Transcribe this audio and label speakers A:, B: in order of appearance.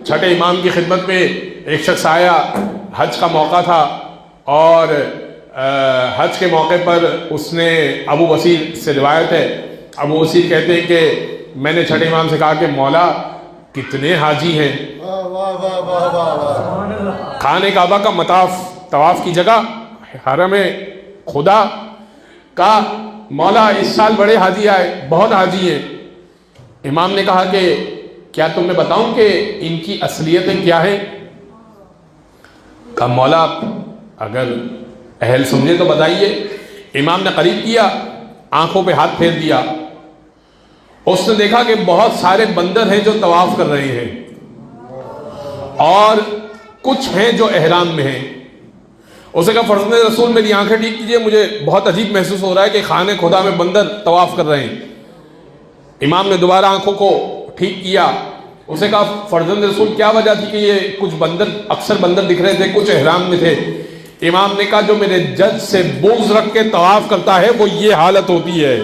A: چھٹے امام کی خدمت میں ایک شخص آیا، حج کا موقع تھا، اور حج کے موقع پر اس نے ابو بصیر سے روایت ہے، ابو بصیر کہتے ہیں کہ میں نے چھٹے امام سے کہا کہ مولا کتنے حاجی ہیں، خانہ کعبہ کا مطاف طواف کی جگہ حرم خدا کا، مولا اس سال بڑے حاجی آئے، بہت حاجی ہیں۔ امام نے کہا کہ کیا تم میں بتاؤں کہ ان کی اصلیتیں کیا ہیں؟ کہا مولا اگر اہل سمجھے تو بتائیے۔ امام نے قریب کیا، آنکھوں پہ ہاتھ پھیر دیا، اس نے دیکھا کہ بہت سارے بندر ہیں جو طواف کر رہے ہیں، اور کچھ ہیں جو احرام میں ہیں۔ اسے کہا فرزند رسول میری آنکھیں ٹھیک کیجئے، مجھے بہت عجیب محسوس ہو رہا ہے کہ خانہ خدا میں بندر طواف کر رہے ہیں۔ امام نے دوبارہ آنکھوں کو ٹھیک کیا، اسے کہا فرزند رسول کیا وجہ تھی کہ یہ کچھ بندر، اکثر بندر دکھ رہے تھے، کچھ احرام میں تھے؟ امام نے کہا جو میرے جج سے بغض رکھ کے طواف کرتا ہے وہ یہ حالت ہوتی ہے۔